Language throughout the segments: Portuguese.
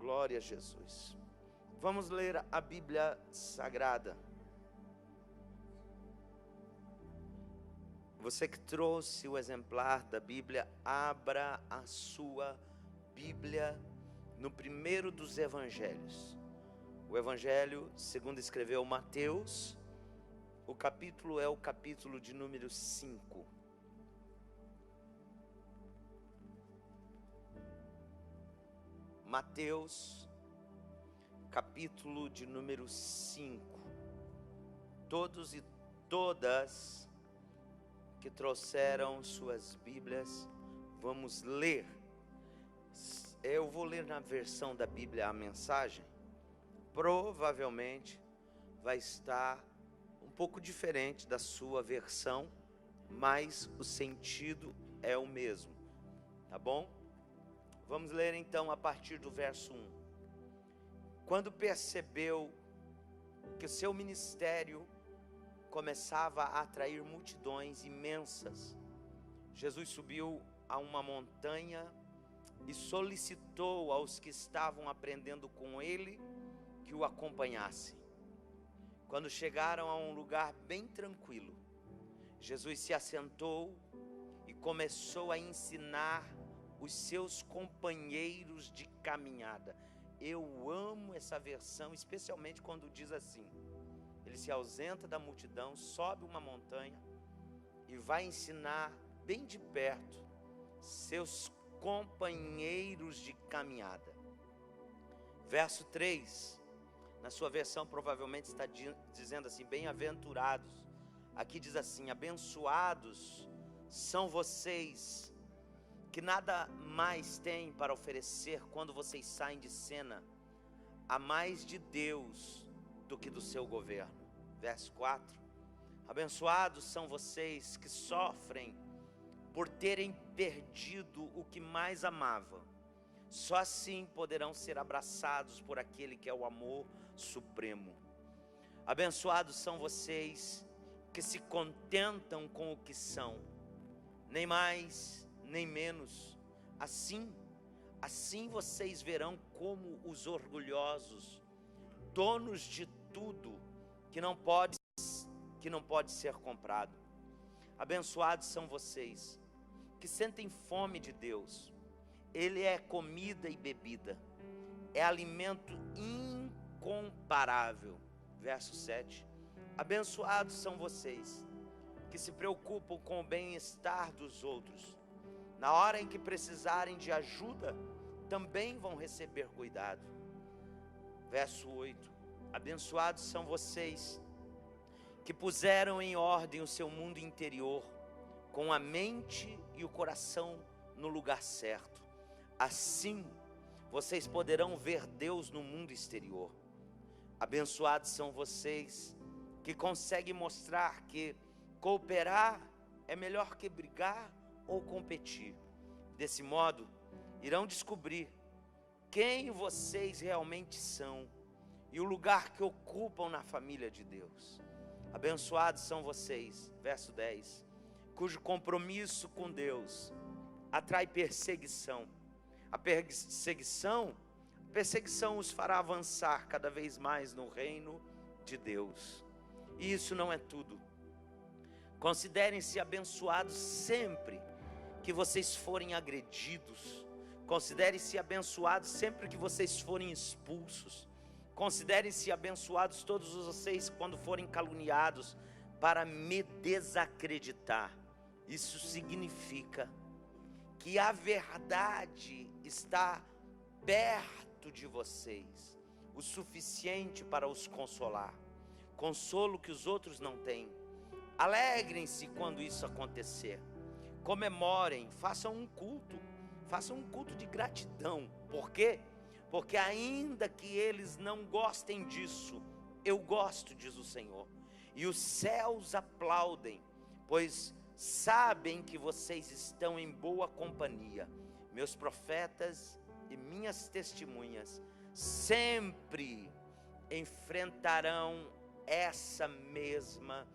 Glória a Jesus. Vamos ler a Bíblia Sagrada. Você que trouxe o exemplar da Bíblia, abra a sua Bíblia no primeiro dos Evangelhos. O Evangelho, segundo escreveu Mateus, o capítulo é o capítulo de número 5. Mateus, capítulo de número 5. Todos e todas que trouxeram suas Bíblias, vamos ler. Eu vou ler na versão da Bíblia a mensagem. Provavelmente vai estar um pouco diferente da sua versão, mas o sentido é o mesmo, tá bom? Vamos ler então a partir do verso 1. Quando percebeu que o seu ministério começava a atrair multidões imensas, Jesus subiu a uma montanha e solicitou aos que estavam aprendendo com ele que o acompanhassem. Quando chegaram a um lugar bem tranquilo, Jesus se assentou e começou a ensinar os seus companheiros de caminhada. Eu amo essa versão, especialmente quando diz assim: ele se ausenta da multidão, sobe uma montanha e vai ensinar bem de perto seus companheiros de caminhada. Verso 3, na sua versão provavelmente está dizendo assim: bem-aventurados. Aqui diz assim: abençoados são vocês que nada mais têm para oferecer quando vocês saem de cena, há mais de Deus do que do seu governo. Verso 4, abençoados são vocês que sofrem por terem perdido o que mais amavam, só assim poderão ser abraçados por aquele que é o amor supremo. Abençoados são vocês que se contentam com o que são, nem mais nem menos. Assim vocês verão como os orgulhosos, donos de tudo que não pode ser comprado. Abençoados são vocês que sentem fome de Deus. Ele é comida e bebida, é alimento incomparável. Verso 7, abençoados são vocês que se preocupam com o bem-estar dos outros. Na hora em que precisarem de ajuda, também vão receber cuidado. Verso 8, abençoados são vocês que puseram em ordem o seu mundo interior, com a mente e o coração no lugar certo. Assim, vocês poderão ver Deus no mundo exterior. Abençoados são vocês que conseguem mostrar que cooperar é melhor que brigar ou competir. Desse modo, irão descobrir quem vocês realmente são e o lugar que ocupam na família de Deus. Abençoados são vocês, verso 10, cujo compromisso com Deus atrai perseguição. A perseguição os fará avançar cada vez mais no reino de Deus. E isso não é tudo. Considerem-se abençoados sempre que vocês forem agredidos. Considerem-se abençoados sempre que vocês forem expulsos. Considerem-se abençoados todos vocês quando forem caluniados para me desacreditar. Isso significa que a verdade está perto de vocês, o suficiente para os consolar. Consolo que os outros não têm. Alegrem-se quando isso acontecer. Comemorem, façam um culto de gratidão. Por quê? Porque ainda que eles não gostem disso, eu gosto, diz o Senhor. E os céus aplaudem, pois sabem que vocês estão em boa companhia. Meus profetas e minhas testemunhas sempre enfrentarão essa mesma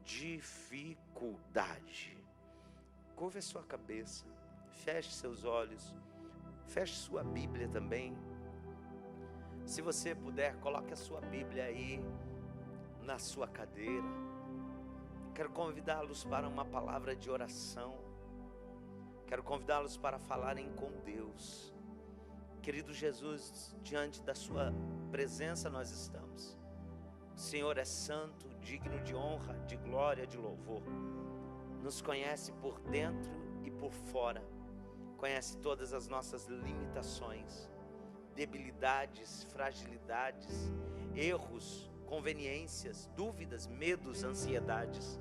dificuldade. Curva a sua cabeça, feche seus olhos, feche sua Bíblia também. Se você puder, coloque a sua Bíblia aí na sua cadeira. Quero convidá-los para uma palavra de oração. Quero convidá-los para falarem com Deus. Querido Jesus, diante da sua presença nós estamos. O Senhor é santo, digno de honra, de glória, de louvor. Nos conhece por dentro e por fora. Conhece todas as nossas limitações, debilidades, fragilidades, erros, conveniências, dúvidas, medos, ansiedades.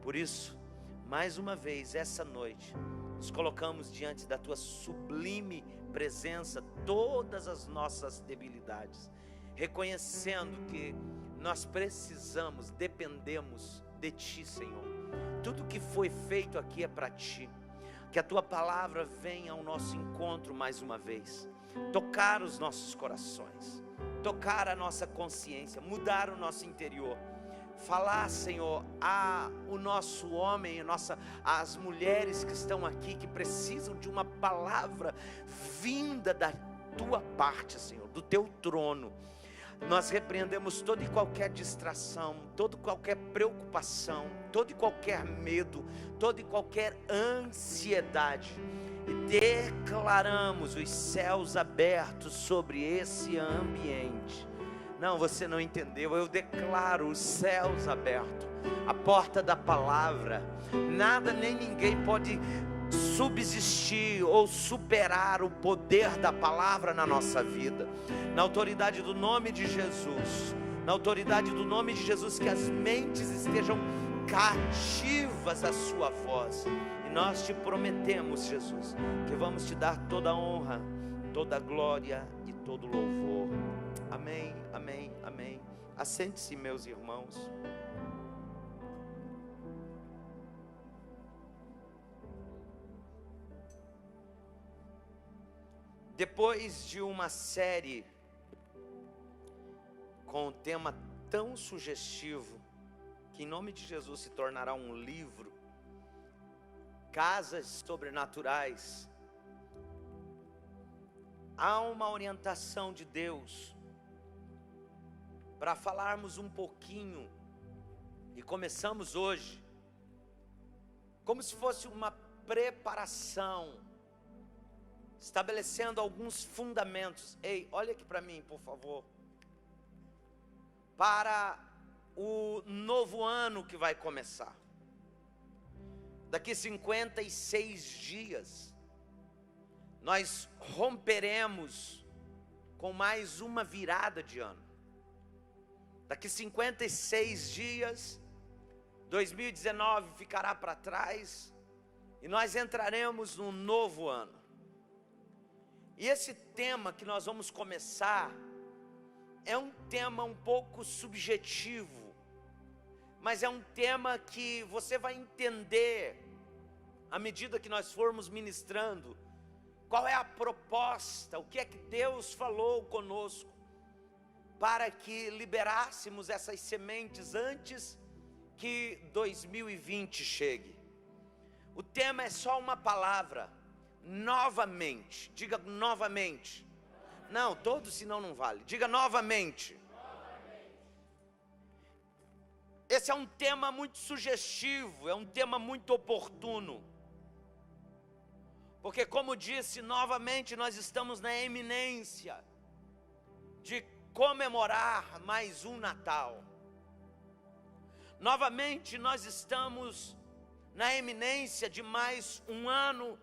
Por isso, mais uma vez, essa noite, nos colocamos diante da Tua sublime presença, todas as nossas debilidades, reconhecendo que nós precisamos, dependemos de Ti, Senhor. Tudo que foi feito aqui é para Ti. Que a Tua palavra venha ao nosso encontro mais uma vez, tocar os nossos corações, tocar a nossa consciência, mudar o nosso interior. Falar, Senhor, o nosso homem, as mulheres que estão aqui, que precisam de uma palavra vinda da Tua parte, Senhor, do Teu trono. Nós repreendemos toda e qualquer distração, toda e qualquer preocupação, todo e qualquer medo, toda e qualquer ansiedade. E declaramos os céus abertos sobre esse ambiente. Não, você não entendeu. Eu declaro os céus abertos, a porta da palavra. Nada nem ninguém pode subsistir ou superar o poder da palavra na nossa vida. Na autoridade do nome de Jesus, na autoridade do nome de Jesus, que as mentes estejam cativas à sua voz. E nós te prometemos, Jesus, que vamos te dar toda a honra, toda a glória e todo o louvor. Amém, amém, amém. Assente-se, meus irmãos. Depois de uma série com um tema tão sugestivo, que em nome de Jesus se tornará um livro, Casas Sobrenaturais, há uma orientação de Deus para falarmos um pouquinho, e começamos hoje, como se fosse uma preparação, estabelecendo alguns fundamentos. Ei, olha aqui para mim, por favor. Para o novo ano que vai começar. Daqui 56 dias, nós romperemos com mais uma virada de ano. Daqui 56 dias, 2019 ficará para trás, e nós entraremos num novo ano. E esse tema que nós vamos começar é um tema um pouco subjetivo, mas é um tema que você vai entender à medida que nós formos ministrando qual é a proposta, o que é que Deus falou conosco para que liberássemos essas sementes antes que 2020 chegue. O tema é só uma palavra: novamente. Diga novamente. Não, todos senão não vale. Diga novamente. Esse é um tema muito sugestivo, é um tema muito oportuno. Porque, como disse, novamente nós estamos na eminência de comemorar mais um Natal. Novamente nós estamos na eminência de mais um ano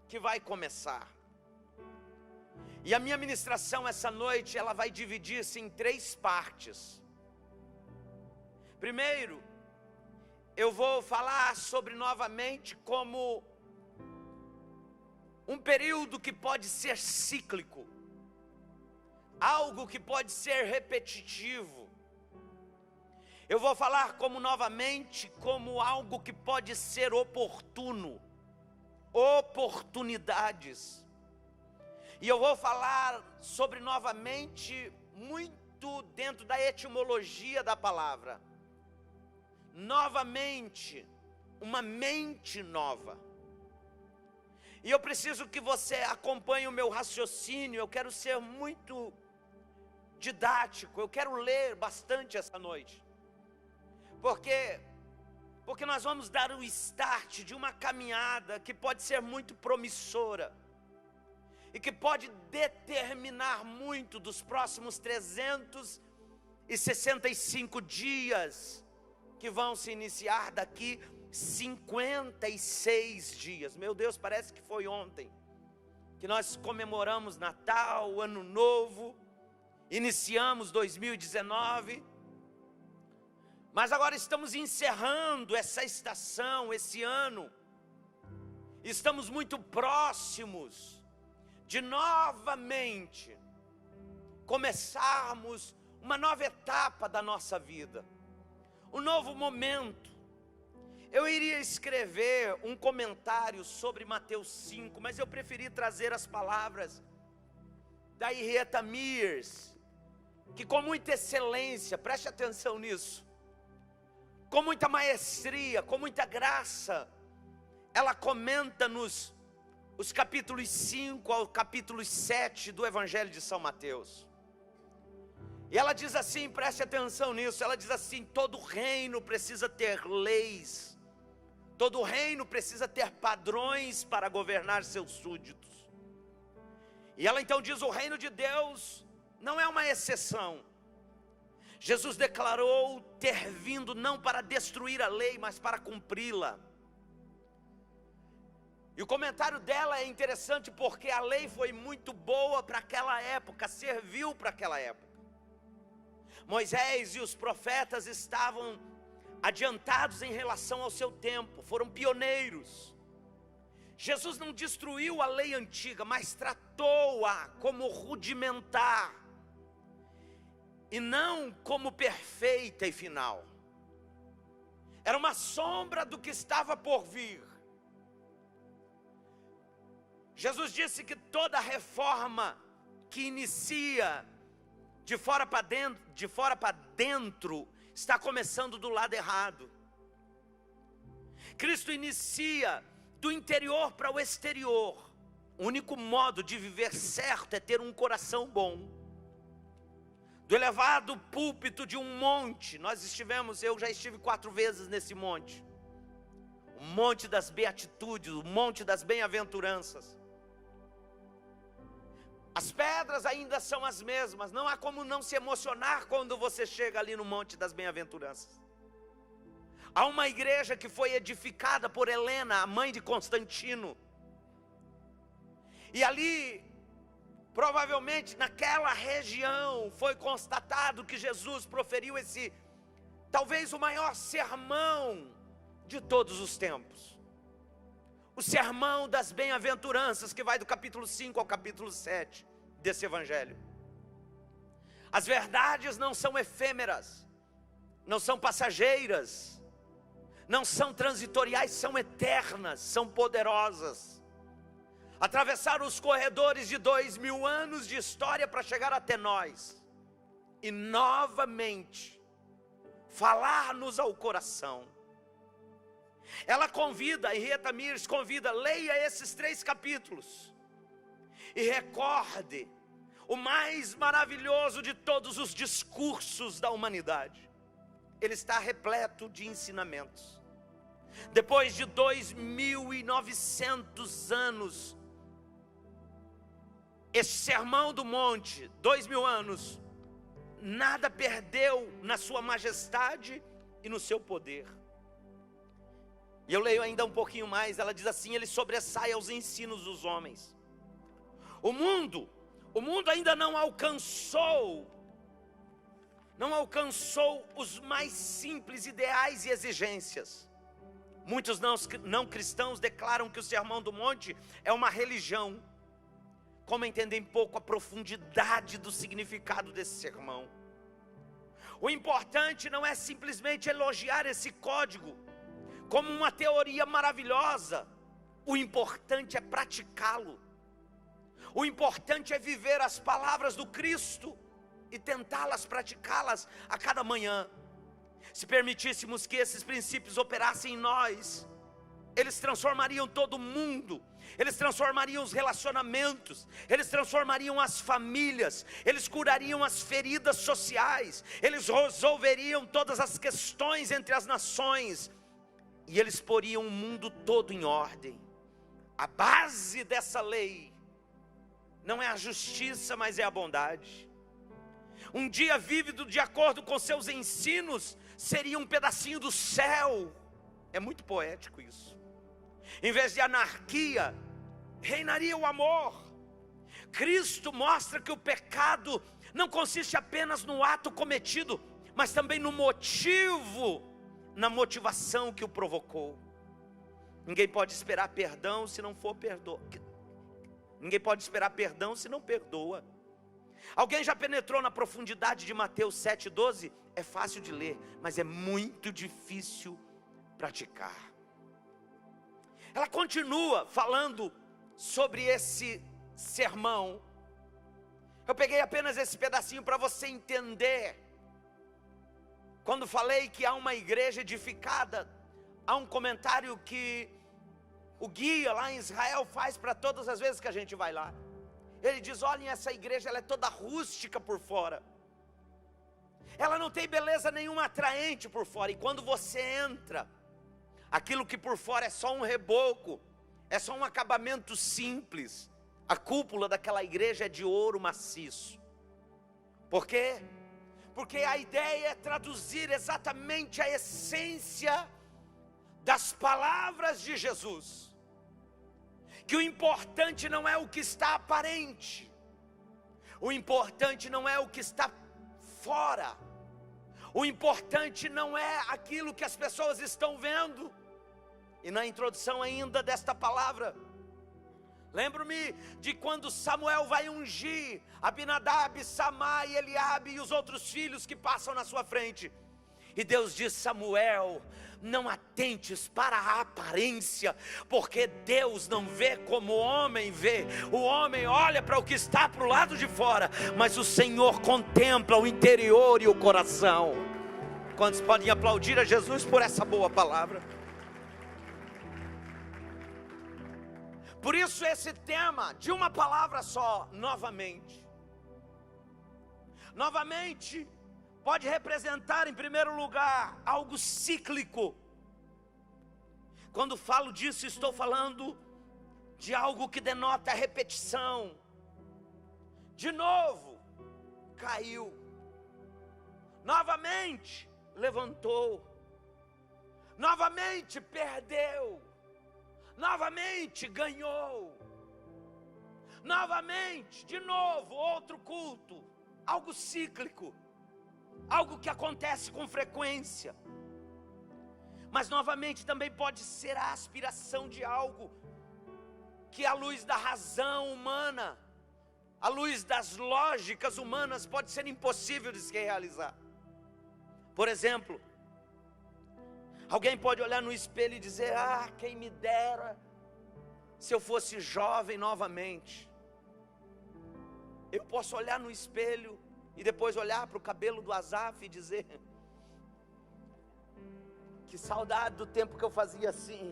que vai começar. E a minha ministração essa noite, ela vai dividir-se em 3 partes. Primeiro, eu vou falar sobre novamente como um período que pode ser cíclico, algo que pode ser repetitivo. Eu vou falar como novamente, como algo que pode ser oportuno, oportunidades. E eu vou falar sobre novamente, muito dentro da etimologia da palavra. Novamente, uma mente nova. E eu preciso que você acompanhe o meu raciocínio. Eu quero ser muito didático. Eu quero ler bastante essa noite, porque nós vamos dar o start de uma caminhada que pode ser muito promissora e que pode determinar muito dos próximos 365 dias que vão se iniciar daqui 56 dias. Meu Deus, parece que foi ontem que nós comemoramos Natal, Ano Novo, iniciamos 2019, mas agora estamos encerrando essa estação, esse ano. Estamos muito próximos de novamente começarmos uma nova etapa da nossa vida, um novo momento. Eu iria escrever um comentário sobre Mateus 5, mas eu preferi trazer as palavras da Henrietta Mears, que com muita excelência, preste atenção nisso, com muita maestria, com muita graça, ela comenta os capítulos 5 ao capítulo 7 do Evangelho de São Mateus. E ela diz assim, preste atenção nisso, ela diz assim: todo reino precisa ter leis, todo reino precisa ter padrões para governar seus súditos. E ela então diz: o reino de Deus não é uma exceção. Jesus declarou ter vindo não para destruir a lei, mas para cumpri-la. E o comentário dela é interessante porque a lei foi muito boa para aquela época, serviu para aquela época. Moisés e os profetas estavam adiantados em relação ao seu tempo, foram pioneiros. Jesus não destruiu a lei antiga, mas tratou-a como rudimentar e não como perfeita e final. Era uma sombra do que estava por vir. Jesus disse que toda reforma que inicia de fora para dentro, está começando do lado errado. Cristo inicia do interior para o exterior. O único modo de viver certo é ter um coração bom. Do elevado púlpito de um monte, eu já estive 4 vezes nesse monte. O monte das beatitudes, o monte das bem-aventuranças. As pedras ainda são as mesmas, não há como não se emocionar quando você chega ali no monte das bem-aventuranças. Há uma igreja que foi edificada por Helena, a mãe de Constantino. E ali, provavelmente naquela região, foi constatado que Jesus proferiu talvez o maior sermão de todos os tempos. O sermão das bem-aventuranças, que vai do capítulo 5 ao capítulo 7 desse evangelho. As verdades não são efêmeras, não são passageiras, não são transitoriais, são eternas, são poderosas. Atravessaram os corredores de 2000 anos de história para chegar até nós. E novamente, falar-nos ao coração. Ela convida, a Henrietta Mears convida, leia esses 3 capítulos e recorde o mais maravilhoso de todos os discursos da humanidade. Ele está repleto de ensinamentos. Depois de 2.900 anos, esse sermão do monte, 2000 anos, nada perdeu na sua majestade e no seu poder. E eu leio ainda um pouquinho mais, ela diz assim: ele sobressai aos ensinos dos homens. O mundo ainda não alcançou os mais simples ideais e exigências. Muitos não cristãos declaram que o Sermão do Monte é uma religião, como entendem pouco a profundidade do significado desse sermão. O importante não é simplesmente elogiar esse código como uma teoria maravilhosa. O importante é praticá-lo. O importante é viver as palavras do Cristo e tentá-las, praticá-las a cada manhã. Se permitíssemos que esses princípios operassem em nós, eles transformariam todo mundo eles transformariam os relacionamentos, eles transformariam as famílias, eles curariam as feridas sociais, eles resolveriam todas as questões entre as nações, e eles poriam o mundo todo em ordem. A base dessa lei não é a justiça, mas é a bondade. Um dia vívido de acordo com seus ensinos seria um pedacinho do céu. É muito poético isso. Em vez de anarquia, reinaria o amor. Cristo mostra que o pecado não consiste apenas no ato cometido, mas também no motivo, na motivação que o provocou. Ninguém pode esperar perdão se não for perdoa. Ninguém pode esperar perdão se não perdoa. Alguém já penetrou na profundidade de Mateus 7,12? É fácil de ler, mas é muito difícil praticar. Ela continua falando sobre esse sermão. Eu peguei apenas esse pedacinho para você entender. Quando falei que há uma igreja edificada, há um comentário que o guia lá em Israel faz para todas as vezes que a gente vai lá. Ele diz: olhem, essa igreja ela é toda rústica por fora. Ela não tem beleza nenhuma atraente por fora. E quando você entra, aquilo que por fora é só um reboco, é só um acabamento simples. A cúpula daquela igreja é de ouro maciço. Por quê? Porque a ideia é traduzir exatamente a essência das palavras de Jesus. Que o importante não é o que está aparente, o importante não é o que está fora, o importante não é aquilo que as pessoas estão vendo. E na introdução ainda desta palavra, lembro-me de quando Samuel vai ungir Abinadab, Samá e Eliabe e os outros filhos que passam na sua frente. E Deus diz: Samuel, não atentes para a aparência, porque Deus não vê como o homem vê. O homem olha para o que está para o lado de fora, mas o Senhor contempla o interior e o coração. Quantos podem aplaudir a Jesus por essa boa palavra? Por isso esse tema de uma palavra só, novamente. Novamente pode representar, em primeiro lugar, algo cíclico. Quando falo disso, estou falando de algo que denota repetição. De novo, caiu. Novamente, levantou. Novamente, perdeu. Novamente, ganhou. Novamente, de novo, outro culto. Algo cíclico. Algo que acontece com frequência. Mas novamente também pode ser a aspiração de algo que à luz da razão humana, à luz das lógicas humanas, pode ser impossível de se realizar. Por exemplo, alguém pode olhar no espelho e dizer: ah, quem me dera se eu fosse jovem novamente. Eu posso olhar no espelho e depois olhar para o cabelo do Asaf e dizer: que saudade do tempo que eu fazia assim.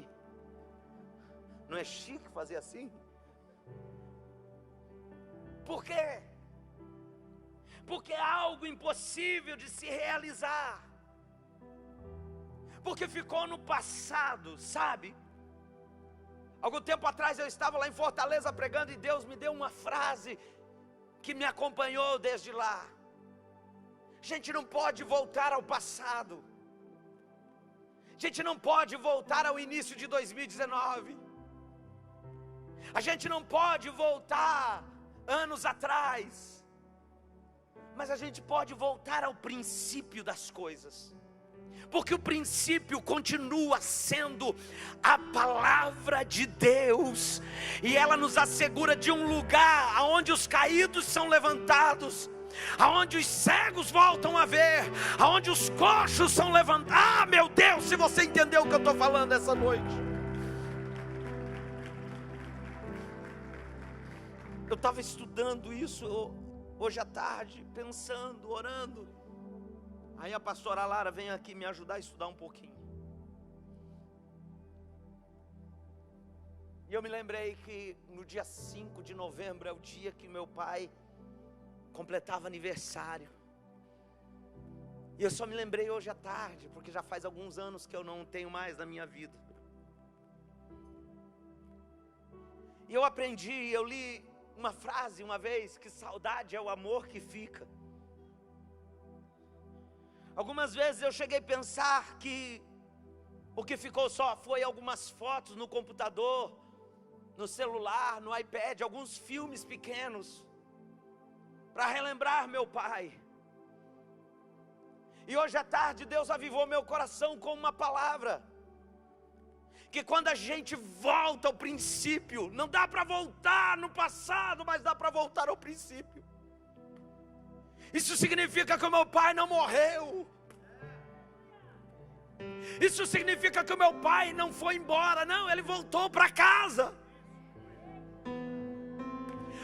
Não é chique fazer assim? Por quê? Porque é algo impossível de se realizar. Porque ficou no passado, sabe? Algum tempo atrás eu estava lá em Fortaleza pregando e Deus me deu uma frase que me acompanhou desde lá. A gente não pode voltar ao passado. A gente não pode voltar ao início de 2019. A gente não pode voltar anos atrás. Mas a gente pode voltar ao princípio das coisas. Porque o princípio continua sendo a palavra de Deus. E ela nos assegura de um lugar onde os caídos são levantados, aonde os cegos voltam a ver, aonde os coxos são levantados. Ah, meu Deus, se você entendeu o que eu estou falando essa noite. Eu estava estudando isso hoje à tarde, pensando, orando. Aí a pastora Lara vem aqui me ajudar a estudar um pouquinho. E eu me lembrei que no dia 5 de novembro é o dia que meu pai completava aniversário. E eu só me lembrei hoje à tarde, porque já faz alguns anos que eu não tenho mais na minha vida. E eu aprendi, eu li uma frase uma vez, que saudade é o amor que fica. Algumas vezes eu cheguei a pensar que o que ficou só foi algumas fotos no computador, no celular, no iPad, alguns filmes pequenos, para relembrar meu pai. E hoje à tarde Deus avivou meu coração com uma palavra, que quando a gente volta ao princípio, não dá para voltar no passado, mas dá para voltar ao princípio. Isso significa que o meu pai não morreu. Isso significa que o meu pai não foi embora, não, ele voltou para casa.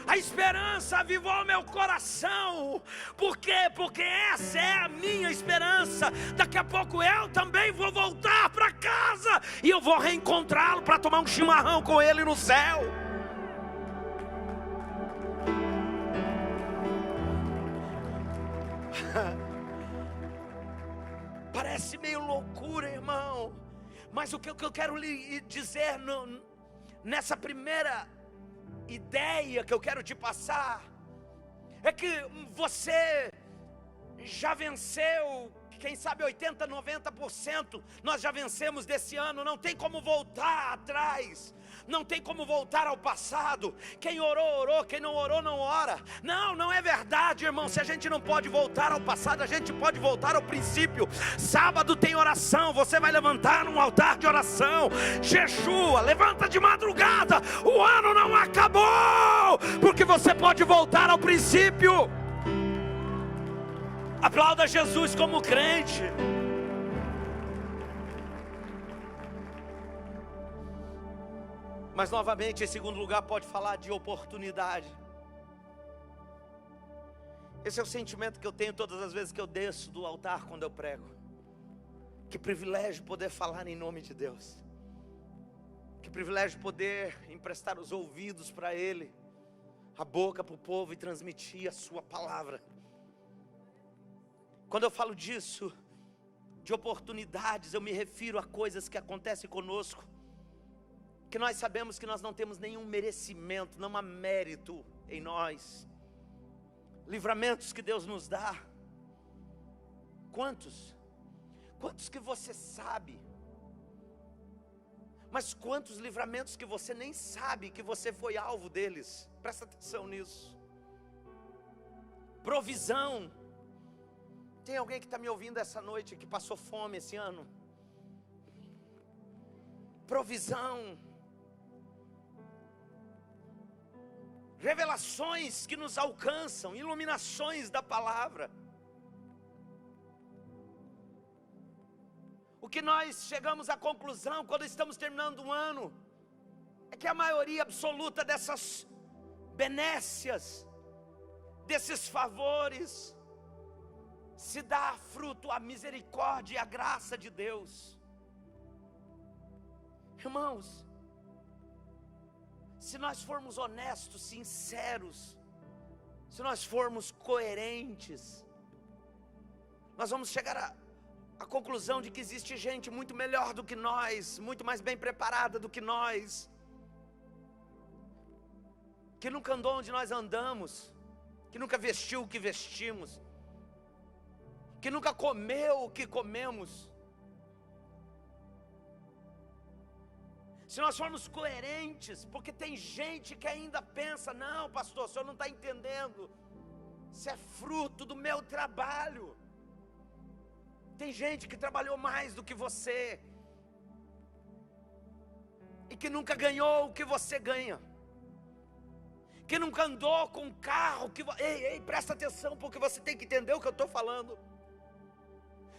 A esperança avivou meu coração. Por quê? Porque essa é a minha esperança. Daqui a pouco eu também vou voltar para casa e eu vou reencontrá-lo para tomar um chimarrão com ele no céu. Parece meio loucura, irmão, mas o que eu quero lhe dizer nessa primeira ideia que eu quero te passar é que você já venceu, quem sabe 80%, 90%, nós já vencemos desse ano. Não tem como voltar atrás, não tem como voltar ao passado. Quem orou, orou, quem não orou, não ora. Não é verdade, irmão. Se a gente não pode voltar ao passado, a gente pode voltar ao princípio. Sábado tem oração, você vai levantar um altar de oração. Jejua, levanta de madrugada, o ano não acabou, porque você pode voltar ao princípio. Aplauda Jesus como crente. Mas novamente, em segundo lugar, pode falar de oportunidade. Esse é o sentimento que eu tenho todas as vezes que eu desço do altar quando eu prego. Que privilégio poder falar em nome de Deus. Que privilégio poder emprestar os ouvidos para Ele, a boca para o povo e transmitir a sua palavra. Quando eu falo disso, de oportunidades, eu me refiro a coisas que acontecem conosco, que nós sabemos que nós não temos nenhum merecimento, não há mérito em nós. Livramentos que Deus nos dá. Quantos? Quantos que você sabe? Mas quantos livramentos que você nem sabe que você foi alvo deles? Presta atenção nisso. Provisão. Tem alguém que está me ouvindo essa noite que passou fome esse ano? Provisão. Revelações que nos alcançam, iluminações da palavra. O que nós chegamos à conclusão quando estamos terminando um ano é que a maioria absoluta dessas benécias, desses favores, se dá fruto à misericórdia e à graça de Deus. Irmãos, se nós formos honestos, sinceros, se nós formos coerentes, nós vamos chegar à conclusão de que existe gente muito melhor do que nós, muito mais bem preparada do que nós, que nunca andou onde nós andamos, que nunca vestiu o que vestimos, que nunca comeu o que comemos. Se nós formos coerentes, porque tem gente que ainda pensa: não, pastor, o senhor não está entendendo, isso é fruto do meu trabalho. Tem gente que trabalhou mais do que você, e que nunca ganhou o que você ganha, que nunca andou com um carro que... Ei, presta atenção, porque você tem que entender o que eu estou falando.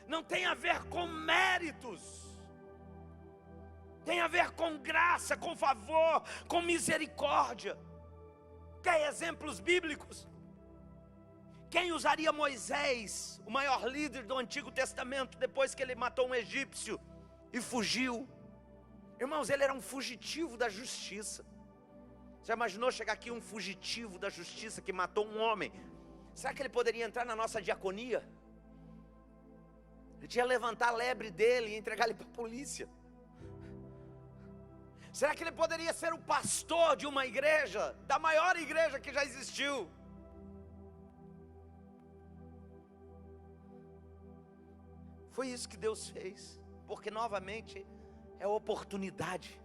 Não tem a ver com méritos, tem a ver com graça, com favor, com misericórdia. Quer exemplos bíblicos? Quem usaria Moisés, o maior líder do Antigo Testamento, depois que ele matou um egípcio e fugiu? Irmãos, ele era um fugitivo da justiça. Já imaginou chegar aqui um fugitivo da justiça que matou um homem? Será que ele poderia entrar na nossa diaconia? Ele tinha que levantar a lebre dele e entregar ele para a polícia. Será que ele poderia ser o pastor de uma igreja, da maior igreja que já existiu? Foi isso que Deus fez, porque novamente é oportunidade.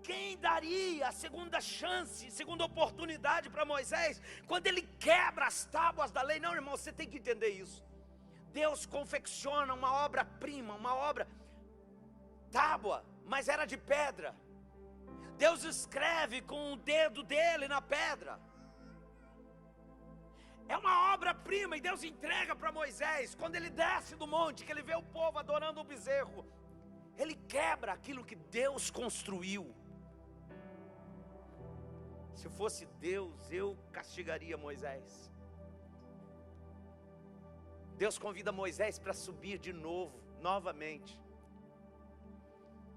Quem daria a segunda chance, segunda oportunidade para Moisés, quando ele quebra as tábuas da lei? Não, irmão, você tem que entender isso. Deus confecciona uma obra-prima, uma obra, tábua, mas era de pedra. Deus escreve com o dedo dele na pedra. É uma obra-prima e Deus entrega para Moisés. Quando ele desce do monte, que ele vê o povo adorando o bezerro, ele quebra aquilo que Deus construiu. Se fosse Deus, eu castigaria Moisés. Deus convida Moisés para subir de novo, novamente.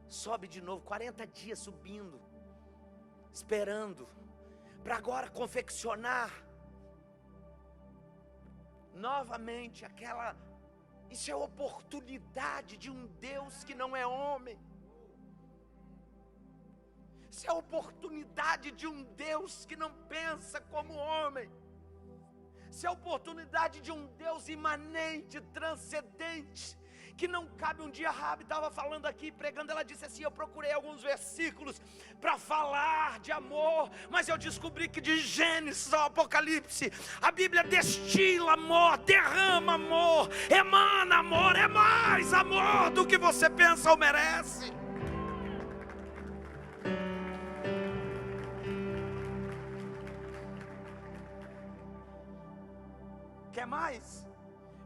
Sobe de novo, 40 dias subindo, esperando, para agora confeccionar novamente aquela. Isso é oportunidade de um Deus que não é homem. Isso é oportunidade de um Deus que não pensa como homem. Isso é oportunidade de um Deus imanente, transcendente, que não cabe. Um dia a Rabi estava falando aqui, pregando, ela disse assim: eu procurei alguns versículos para falar de amor, mas eu descobri que de Gênesis ao Apocalipse, a Bíblia destila amor, derrama amor, emana amor, é mais amor do que você pensa ou merece. Quer mais?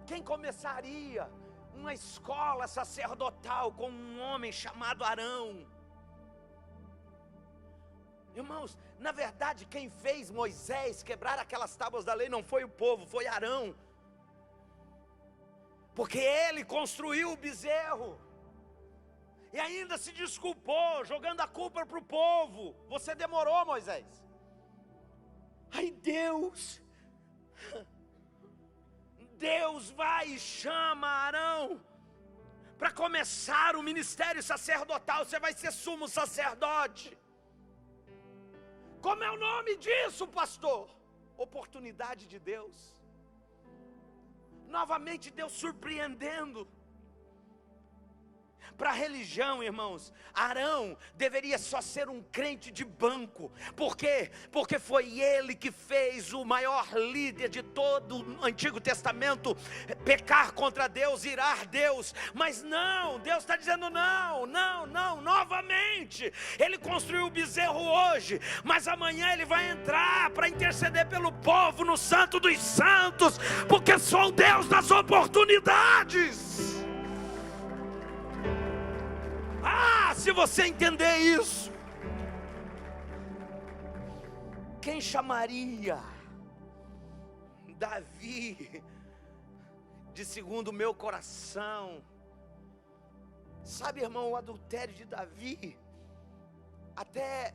Quem começaria uma escola sacerdotal com um homem chamado Arão? Irmãos, na verdade quem fez Moisés quebrar aquelas tábuas da lei não foi o povo, foi Arão. Porque ele construiu o bezerro e ainda se desculpou, jogando a culpa para o povo. Você demorou, Moisés. Aí Deus vai e chama Arão para começar o ministério sacerdotal. Você vai ser sumo sacerdote. Como é o nome disso, pastor? Oportunidade de Deus. Novamente Deus surpreendendo. Para a religião, irmãos, Arão deveria só ser um crente de banco. Por quê? Porque foi ele que fez o maior líder de todo o Antigo Testamento pecar contra Deus, irar Deus. Mas não, Deus está dizendo não, novamente. Ele construiu o bezerro hoje, mas amanhã ele vai entrar para interceder pelo povo no Santo dos Santos, porque sou o Deus das oportunidades. Se você entender isso, quem chamaria Davi de segundo o meu coração? Sabe, irmão, o adultério de Davi, até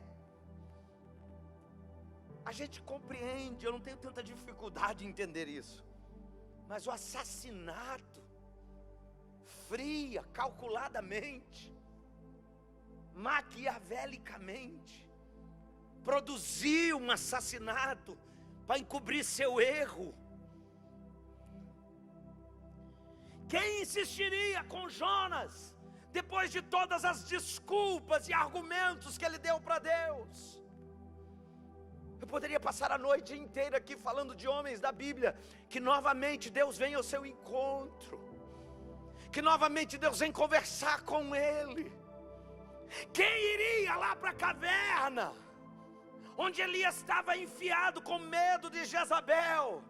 a gente compreende, eu não tenho tanta dificuldade em entender isso, mas o assassinato, fria, calculadamente, maquiavelicamente, produziu um assassinato para encobrir seu erro. Quem insistiria com Jonas, depois de todas as desculpas e argumentos que ele deu para Deus? Eu poderia passar a noite inteira aqui falando de homens da Bíblia, que novamente Deus vem ao seu encontro, que novamente Deus vem conversar com ele. Quem iria lá para a caverna, onde Elias estava enfiado com medo de Jezabel,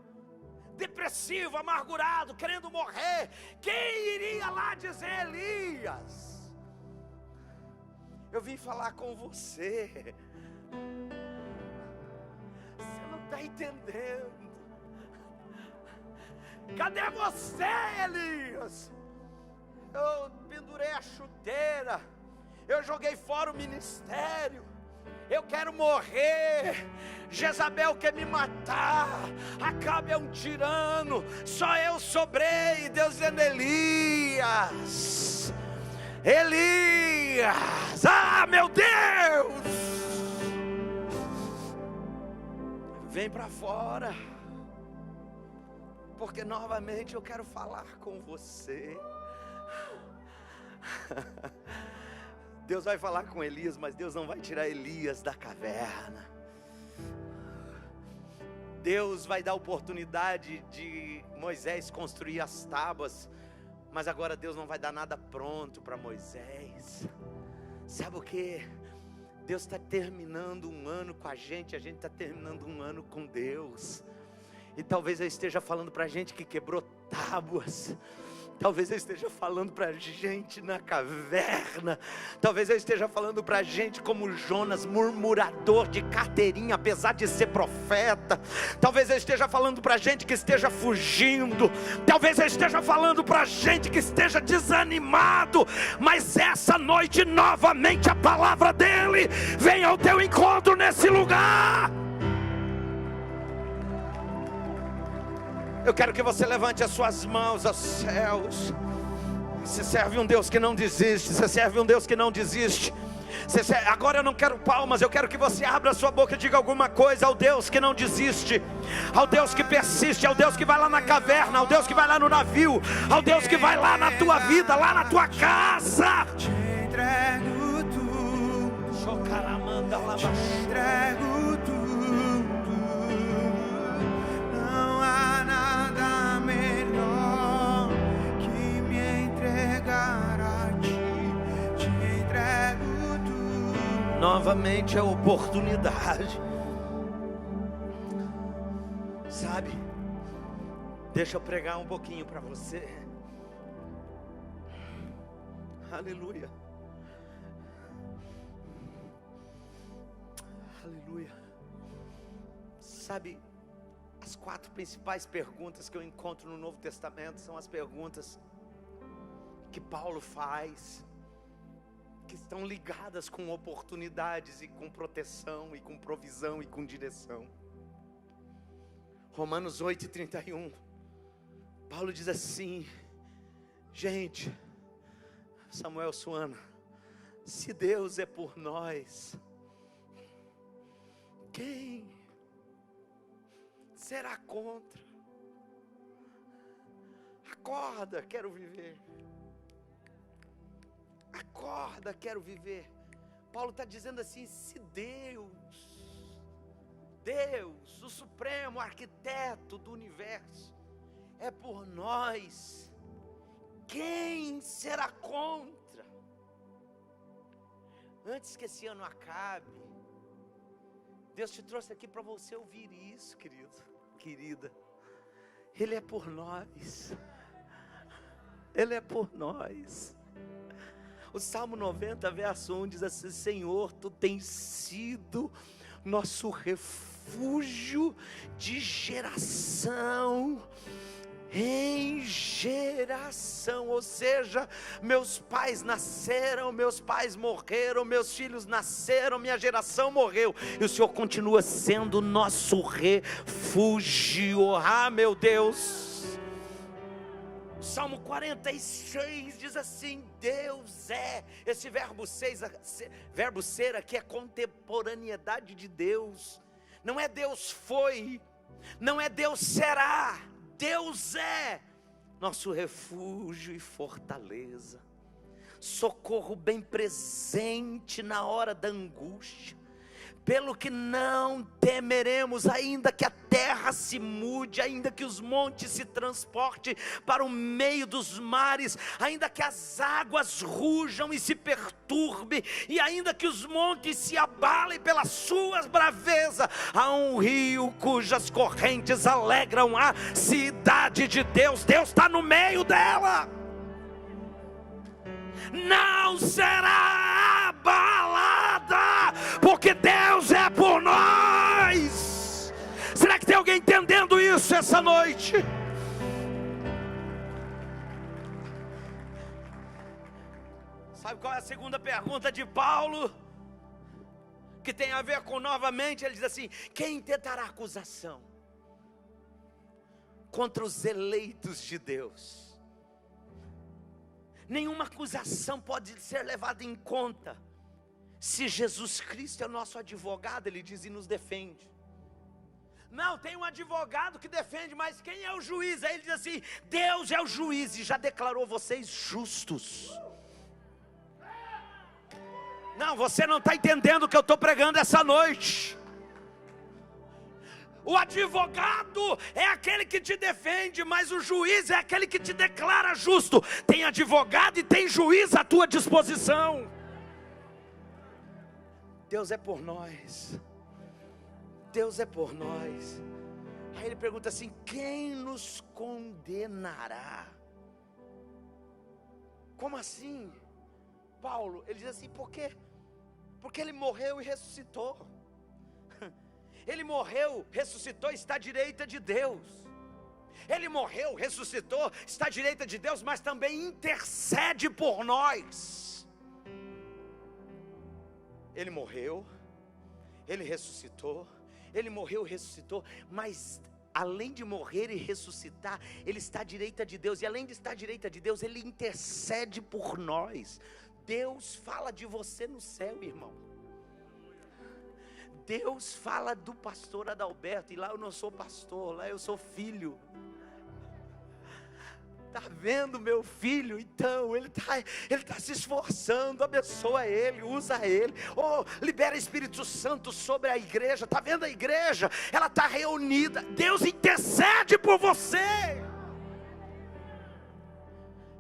depressivo, amargurado, querendo morrer? Quem iria lá dizer: Elias, eu vim falar com você? Você não está entendendo. Cadê você, Elias? Eu pendurei pendurei a chuteira, eu joguei fora o ministério, eu quero morrer, Jezabel quer me matar, Acabe é um tirano, só eu sobrei. Deus dizendo: Elias, ah, meu Deus, vem para fora, porque novamente eu quero falar com você. Deus vai falar com Elias, mas Deus não vai tirar Elias da caverna. Deus vai dar oportunidade de Moisés construir as tábuas, mas agora Deus não vai dar nada pronto para Moisés. Sabe o que? Deus está terminando um ano com a gente está terminando um ano com Deus. E talvez eu esteja falando para gente que quebrou tábuas. Talvez eu esteja falando para gente na caverna. Talvez eu esteja falando para gente como Jonas, murmurador de carteirinha, apesar de ser profeta. Talvez eu esteja falando para gente que esteja fugindo. Talvez eu esteja falando para gente que esteja desanimado. Mas essa noite novamente a palavra dele vem ao teu encontro nesse lugar. Eu quero que você levante as suas mãos aos céus. Você serve um Deus que não desiste. Você serve um Deus que não desiste. Agora eu não quero palmas, eu quero que você abra a sua boca e diga alguma coisa ao Deus que não desiste, ao Deus que persiste, ao Deus que vai lá na caverna, ao Deus que vai lá no navio, ao Deus que vai lá na tua vida, lá na tua casa. Te entrego tudo, te entrego tudo. Não há nada melhor que me entregar a ti. Te entrego tudo. Novamente a oportunidade. Sabe? Deixa eu pregar um pouquinho para você. Aleluia. Aleluia. Sabe, as 4 principais perguntas que eu encontro no Novo Testamento são as perguntas que Paulo faz, que estão ligadas com oportunidades e com proteção e com provisão e com direção. Romanos 8:31, Paulo diz assim: gente, Samuel Suana, se Deus é por nós, quem será contra? Acorda, quero viver. Acorda, quero viver. Paulo está dizendo assim: se Deus, o supremo arquiteto do universo, é por nós, quem será contra? Antes que esse ano acabe, Deus te trouxe aqui para você ouvir isso, querido, querida. Ele é por nós. Ele é por nós. O Salmo 90, verso 1 diz assim: Senhor, Tu tens sido nosso refúgio de geração em geração. Ou seja, meus pais nasceram, meus pais morreram, meus filhos nasceram, minha geração morreu, e o Senhor continua sendo nosso refúgio. Ah, meu Deus. Salmo 46 diz assim: Deus é, esse verbo ser aqui é contemporaneidade de Deus. Não é Deus foi, não é Deus será, Deus é nosso refúgio e fortaleza, socorro bem presente na hora da angústia. Pelo que não temeremos, ainda que a terra se mude, ainda que os montes se transportem para o meio dos mares, ainda que as águas rujam e se perturbem, e ainda que os montes se abalem pelas suas bravezas, há um rio cujas correntes alegram a cidade de Deus. Deus está no meio dela, não será abalada, porque Deus é por nós. Será que tem alguém entendendo isso essa noite? Sabe qual é a segunda pergunta de Paulo? Que tem a ver com novamente, ele diz assim: quem tentará acusação contra os eleitos de Deus? Nenhuma acusação pode ser levada em conta se Jesus Cristo é o nosso advogado, ele diz, e nos defende. Não, tem um advogado que defende, mas quem é o juiz? Aí ele diz assim: Deus é o juiz e já declarou vocês justos. Não, você não está entendendo o que eu estou pregando essa noite. O advogado é aquele que te defende, mas o juiz é aquele que te declara justo. Tem advogado e tem juiz à tua disposição. Deus é por nós. Deus é por nós. Aí ele pergunta assim: quem nos condenará? Como assim, Paulo? Ele diz assim: por quê? Porque ele morreu e ressuscitou. Ele morreu, ressuscitou, está à direita de Deus. Ele morreu, ressuscitou, está à direita de Deus, mas também intercede por nós. Ele morreu, ele ressuscitou, ele morreu e ressuscitou, mas além de morrer e ressuscitar, ele está à direita de Deus, e além de estar à direita de Deus, ele intercede por nós. Deus fala de você no céu, irmão. Deus fala do pastor Adalberto, e lá eu não sou pastor, lá eu sou filho. Está vendo meu filho? Então, ele tá se esforçando, abençoa ele, usa ele. Oh, libera Espírito Santo sobre a igreja. Está vendo a igreja? Ela está reunida. Deus intercede por você.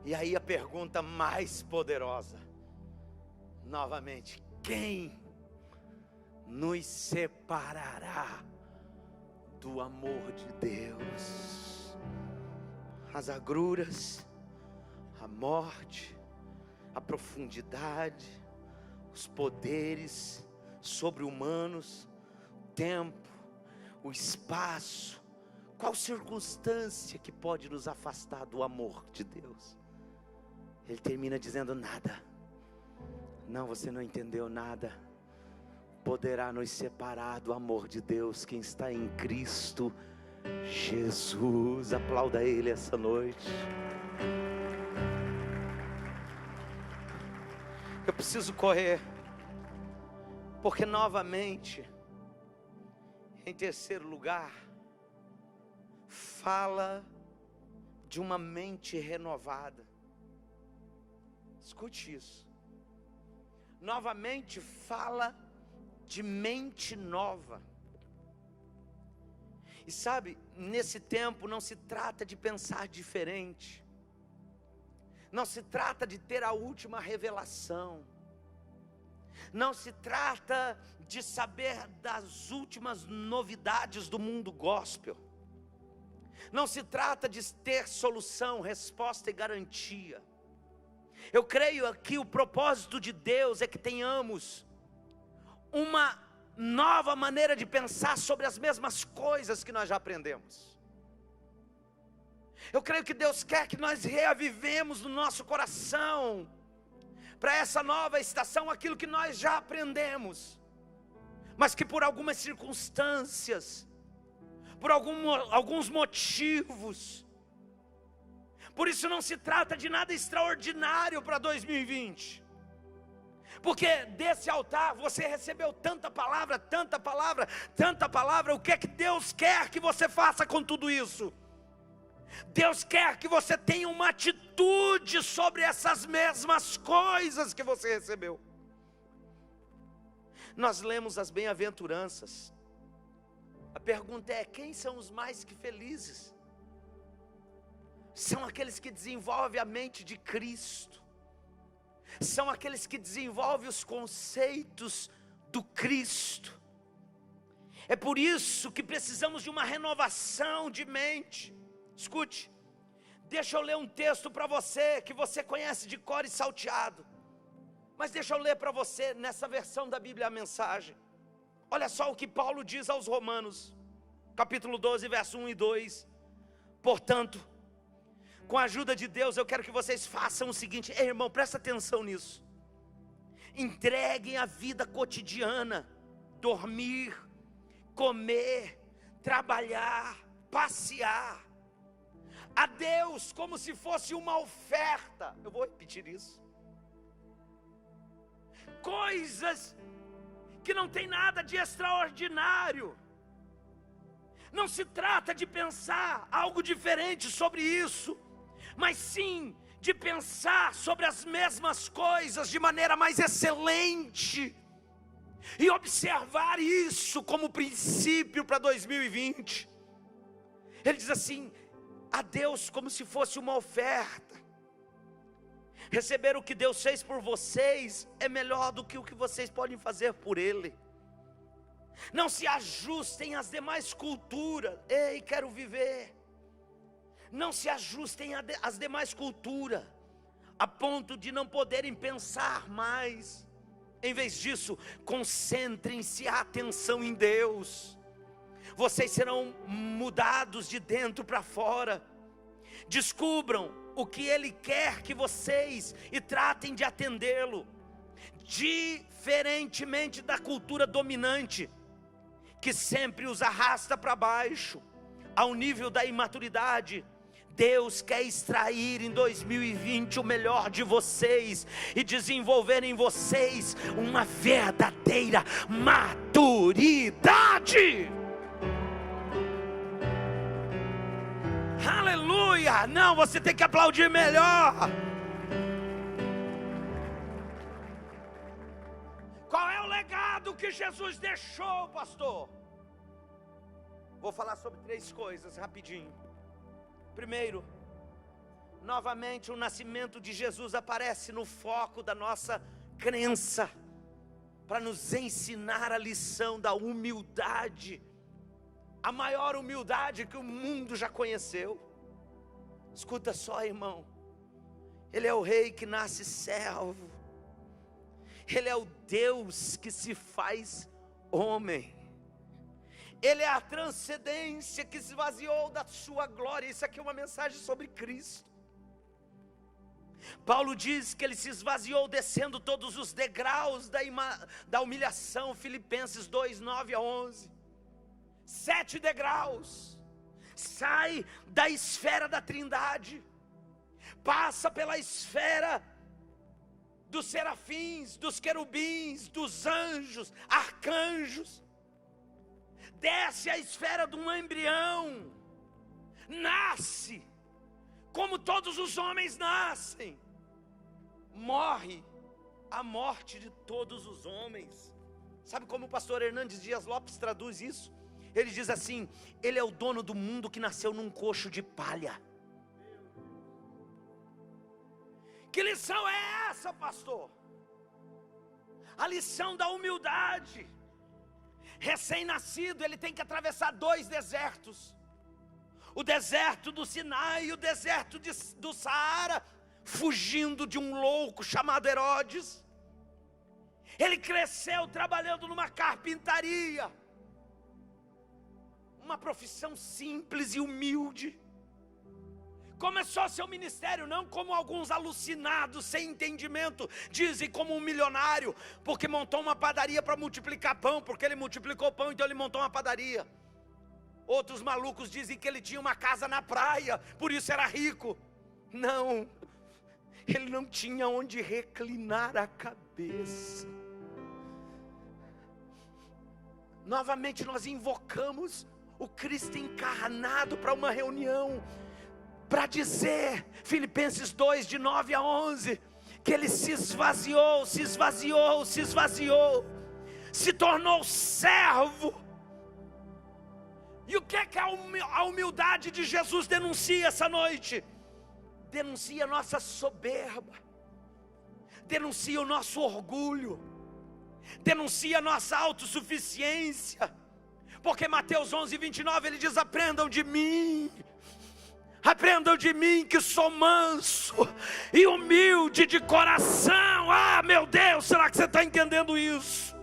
E aí a pergunta mais poderosa, novamente: quem nos separará do amor de Deus? As agruras, a morte, a profundidade, os poderes sobre-humanos, o tempo, o espaço, qual circunstância que pode nos afastar do amor de Deus? Ele termina dizendo: nada. Não, você não entendeu nada. Poderá nos separar do amor de Deus quem está em Cristo Jesus. Aplauda Ele essa noite. Eu preciso correr, porque novamente, em terceiro lugar, fala de uma mente renovada. Escute isso. Novamente fala de mente nova. E sabe, nesse tempo não se trata de pensar diferente, não se trata de ter a última revelação, não se trata de saber das últimas novidades do mundo gospel, não se trata de ter solução, resposta e garantia. Eu creio que o propósito de Deus é que tenhamos uma nova maneira de pensar sobre as mesmas coisas que nós já aprendemos. Eu creio que Deus quer que nós reavivemos no nosso coração, para essa nova estação, aquilo que nós já aprendemos, mas que por algumas circunstâncias, por alguns motivos, por isso não se trata de nada extraordinário para 2020, porque desse altar você recebeu tanta palavra, tanta palavra, tanta palavra. O que é que Deus quer que você faça com tudo isso? Deus quer que você tenha uma atitude sobre essas mesmas coisas que você recebeu. Nós lemos as bem-aventuranças. A pergunta é: quem são os mais que felizes? São aqueles que desenvolvem a mente de Cristo, são aqueles que desenvolvem os conceitos do Cristo. É por isso que precisamos de uma renovação de mente. Escute, deixa eu ler um texto para você, que você conhece de cor e salteado, mas deixa eu ler para você, nessa versão da Bíblia, a mensagem. Olha só o que Paulo diz aos Romanos, capítulo 12, verso 1 e 2. Portanto, com a ajuda de Deus, eu quero que vocês façam o seguinte. Ei, irmão, presta atenção nisso. entreguem a vida cotidiana, dormir, comer, trabalhar, passear, a Deus como se fosse uma oferta. Eu vou repetir isso. Coisas que não tem nada de extraordinário. Não se trata de pensar algo diferente sobre isso, mas sim de pensar sobre as mesmas coisas de maneira mais excelente e observar isso como princípio para 2020. Ele diz assim: a Deus como se fosse uma oferta. Receber o que Deus fez por vocês é melhor do que o que vocês podem fazer por Ele. Não se ajustem às demais culturas. Ei, quero viver. Não se ajustem às demais culturas, a ponto de não poderem pensar mais. Em vez disso, concentrem-se a atenção em Deus. Vocês serão mudados de dentro para fora. Descubram o que Ele quer que vocês e tratem de atendê-lo. Diferentemente da cultura dominante, que sempre os arrasta para baixo, ao nível da imaturidade, Deus quer extrair em 2020 o melhor de vocês e desenvolver em vocês uma verdadeira maturidade. Aleluia! Não, você tem que aplaudir melhor. Qual é o legado que Jesus deixou, pastor? Vou falar sobre 3 coisas rapidinho. Primeiro, novamente o nascimento de Jesus aparece no foco da nossa crença, para nos ensinar a lição da humildade, a maior humildade que o mundo já conheceu. Escuta só, irmão, Ele é o rei que nasce servo, Ele é o Deus que se faz homem, Ele é a transcendência que se esvaziou da sua glória. Isso aqui é uma mensagem sobre Cristo. Paulo diz que Ele se esvaziou descendo todos os degraus da humilhação. Filipenses 2, 9 a 11. 7 degraus. Sai da esfera da trindade, passa pela esfera dos serafins, dos querubins, dos anjos, arcanjos, desce a esfera de um embrião, nasce como todos os homens nascem, morre a morte de todos os homens. Sabe como o pastor Hernandes Dias Lopes traduz isso? Ele diz assim: Ele é o dono do mundo que nasceu num coxo de palha. Que lição é essa, pastor? A lição da humildade. Recém-nascido, ele tem que atravessar 2 desertos: o deserto do Sinai e o deserto do Saara, fugindo de um louco chamado Herodes. Ele cresceu trabalhando numa carpintaria, uma profissão simples e humilde. Começou seu ministério não como alguns alucinados, sem entendimento, dizem como um milionário, porque montou uma padaria para multiplicar pão, porque ele multiplicou pão, então ele montou uma padaria. Outros malucos dizem que ele tinha uma casa na praia, por isso era rico. Não, ele não tinha onde reclinar a cabeça. Novamente nós invocamos o Cristo encarnado para uma reunião, para dizer, Filipenses 2, de 9 a 11, que Ele se esvaziou, se esvaziou, se esvaziou, se tornou servo. E o que é que a humildade de Jesus denuncia essa noite? Denuncia a nossa soberba, denuncia o nosso orgulho, denuncia a nossa autossuficiência. Porque Mateus 11, 29, ele diz: aprendam de mim que sou manso e humilde de coração. Ah, meu Deus, será que você está entendendo isso?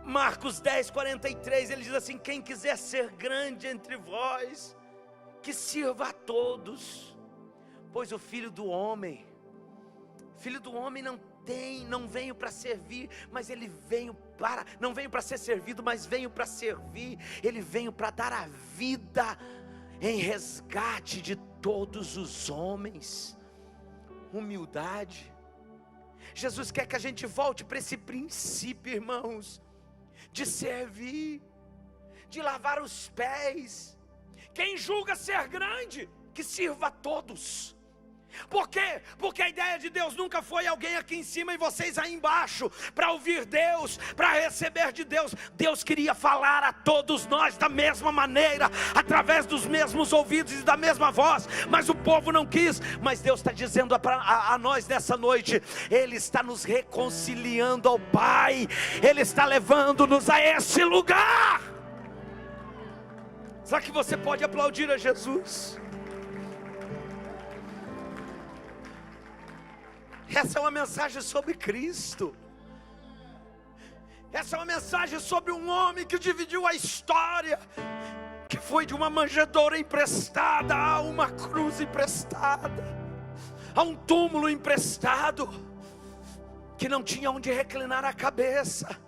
Marcos 10, 43, ele diz assim: quem quiser ser grande entre vós, que sirva a todos, pois o Filho do Homem não veio para servir, mas ele veio para, não veio para ser servido, mas veio para servir. Ele veio para dar a vida em resgate de todos os homens. Humildade. Jesus quer que a gente volte para esse princípio, irmãos, de servir, de lavar os pés. Quem julga ser grande, que sirva a todos. Por quê? Porque a ideia de Deus nunca foi alguém aqui em cima e vocês aí embaixo, para ouvir Deus, para receber de Deus. Deus queria falar a todos nós da mesma maneira, através dos mesmos ouvidos e da mesma voz, mas o povo não quis. Mas Deus está dizendo a nós nessa noite, Ele está nos reconciliando ao Pai, Ele está levando-nos a esse lugar. Será que você pode aplaudir a Jesus? Essa é uma mensagem sobre Cristo. Essa é uma mensagem sobre um homem que dividiu a história, que foi de uma manjedoura emprestada a uma cruz emprestada, a um túmulo emprestado, que não tinha onde reclinar a cabeça.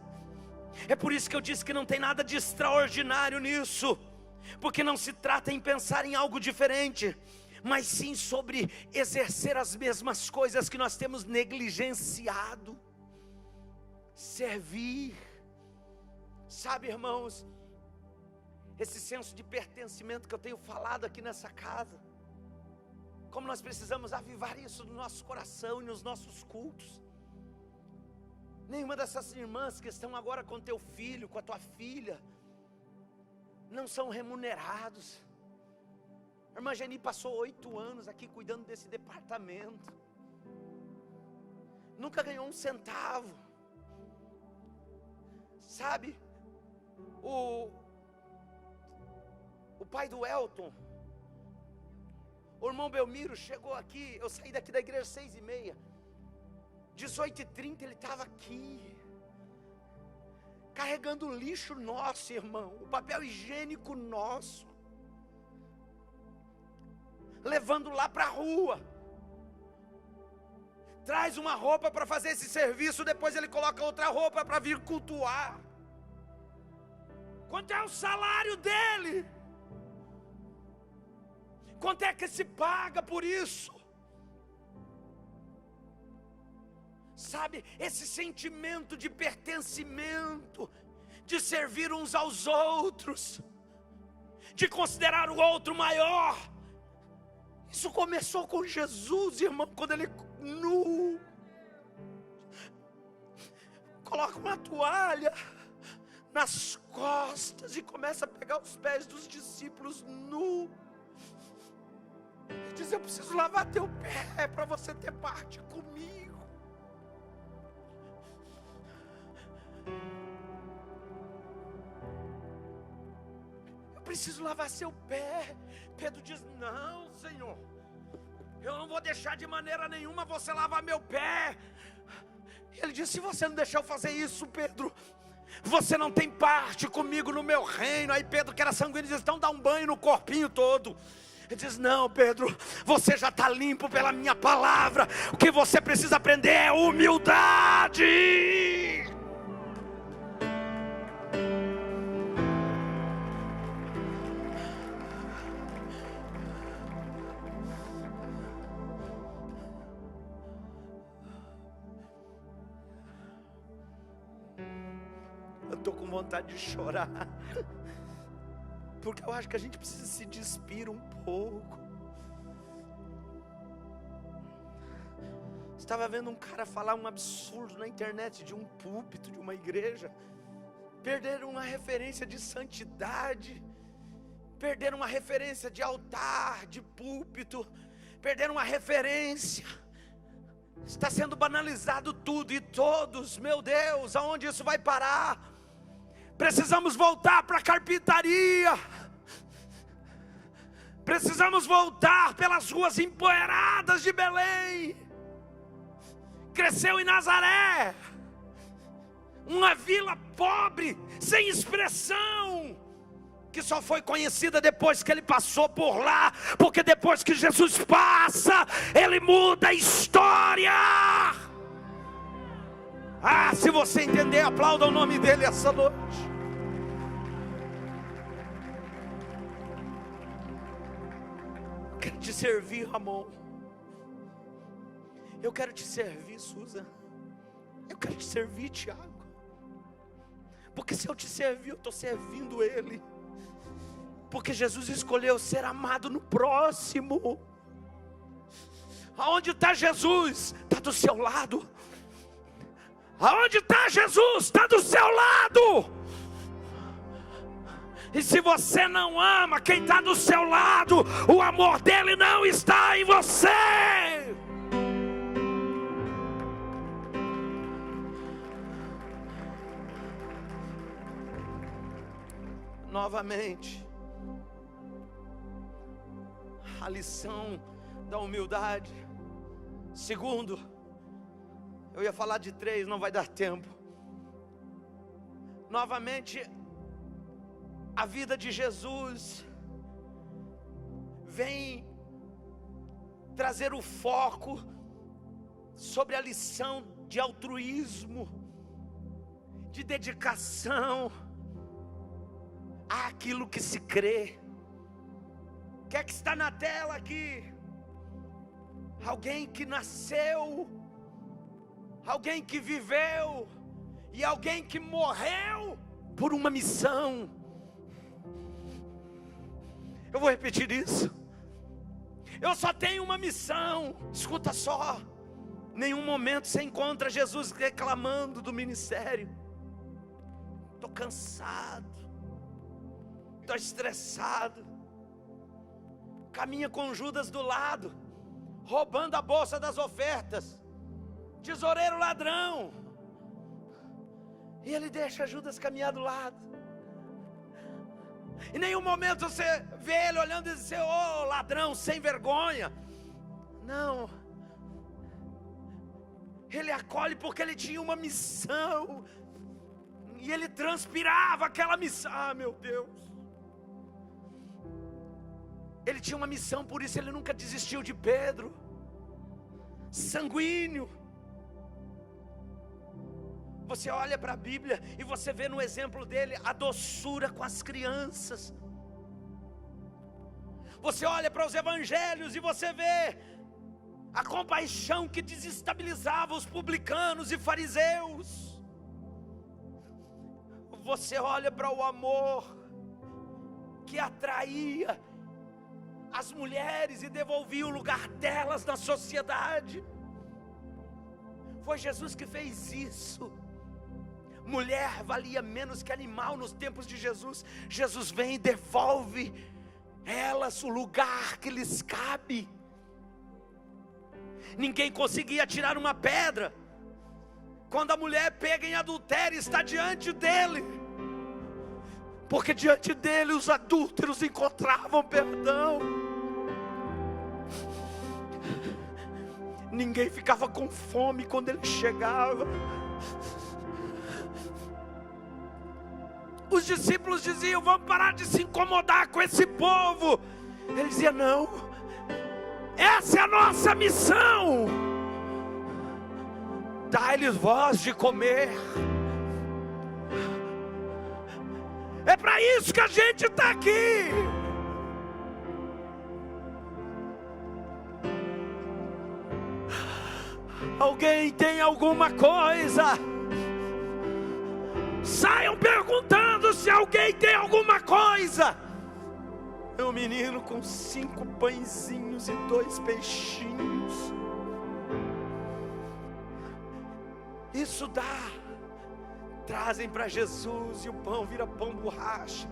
É por isso que eu disse que não tem nada de extraordinário nisso, porque não se trata em pensar em algo diferente, mas sim sobre exercer as mesmas coisas que nós temos negligenciado. Servir. Sabe, irmãos, esse senso de pertencimento que eu tenho falado aqui nessa casa, como nós precisamos avivar isso no nosso coração e nos nossos cultos. Nenhuma dessas irmãs que estão agora com teu filho, com a tua filha, não são remunerados. A irmã Geni passou 8 anos aqui cuidando desse departamento, nunca ganhou um centavo. Sabe, o pai do Elton, o irmão Belmiro chegou aqui, eu saí daqui da igreja 6h30, 18h30 ele estava aqui, carregando o lixo nosso, irmão, o papel higiênico nosso, levando lá para a rua. Traz uma roupa para fazer esse serviço, depois ele coloca outra roupa para vir cultuar. Quanto é o salário dele? Quanto é que se paga por isso? Sabe, esse sentimento de pertencimento, de servir uns aos outros, de considerar o outro maior. Isso começou com Jesus, irmão, quando ele nu coloca uma toalha nas costas e começa a pegar os pés dos discípulos nu. Diz: eu preciso lavar teu pé para você ter parte comigo. Eu preciso lavar seu pé. Pedro diz: não, Senhor, eu não vou deixar de maneira nenhuma você lavar meu pé. Ele diz: se você não deixar eu fazer isso, Pedro, você não tem parte comigo no meu reino. Aí Pedro, que era sanguíneo, diz: então dá um banho no corpinho todo. Ele diz: não, Pedro, você já está limpo pela minha palavra. O que você precisa aprender é humildade. Estou com vontade de chorar, porque eu acho que a gente precisa se despir um pouco. Estava vendo um cara falar um absurdo na internet de um púlpito de uma igreja. Perderam uma referência de santidade, perderam uma referência de altar, de púlpito, perderam uma referência. Está sendo banalizado tudo e todos. Meu Deus, aonde isso vai parar? Precisamos voltar para a carpintaria. Precisamos voltar pelas ruas empoeiradas de Belém. Cresceu em Nazaré, uma vila pobre, sem expressão, que só foi conhecida depois que ele passou por lá, porque depois que Jesus passa, ele muda a história. Ah, se você entender, aplauda o nome dele essa noite. Eu quero te servir, Ramon. Eu quero te servir, Susan. Eu quero te servir, Tiago. Porque se eu te servir, eu estou servindo Ele. Porque Jesus escolheu ser amado no próximo. Aonde está Jesus? Está do seu lado. Aonde está Jesus? Está do seu lado. E se você não ama quem está do seu lado, o amor dele não está em você. Novamente, a lição da humildade. Segundo, eu ia falar de 3, não vai dar tempo. Novamente, a vida de Jesus vem trazer o foco sobre a lição de altruísmo, de dedicação àquilo que se crê. O que é que está na tela aqui? Alguém que nasceu, alguém que viveu e alguém que morreu por uma missão. Eu vou repetir isso. Eu só tenho uma missão. Escuta só. Nenhum momento você encontra Jesus reclamando do ministério. Estou cansado, estou estressado. Caminha com Judas do lado, roubando a bolsa das ofertas, tesoureiro ladrão. E ele deixa Judas caminhar do lado. Em nenhum momento você vê ele olhando e dizer: ô ladrão sem vergonha. Não. Ele acolhe porque ele tinha uma missão. E ele transpirava aquela missão. Ah, meu Deus. Ele tinha uma missão, por isso ele nunca desistiu de Pedro. Sanguíneo. Você olha para a Bíblia e você vê no exemplo dele a doçura com as crianças. Você olha para os evangelhos e você vê a compaixão que desestabilizava os publicanos e fariseus. Você olha para o amor que atraía as mulheres e devolvia o lugar delas na sociedade. Foi Jesus que fez isso. Mulher valia menos que animal nos tempos de Jesus. Jesus vem e devolve elas o lugar que lhes cabe. Ninguém conseguia tirar uma pedra quando a mulher pega em adultério e está diante dele, porque diante dele os adúlteros encontravam perdão. Ninguém ficava com fome quando ele chegava. Os discípulos diziam: vamos parar de se incomodar com esse povo. Ele dizia: não, essa é a nossa missão. Dá-lhes voz de comer. É para isso que a gente está aqui. Alguém tem alguma coisa? Saiam perguntando se alguém tem alguma coisa. É um menino com 5 pãezinhos e 2 peixinhos. Isso dá. Trazem para Jesus e o pão vira pão borracha.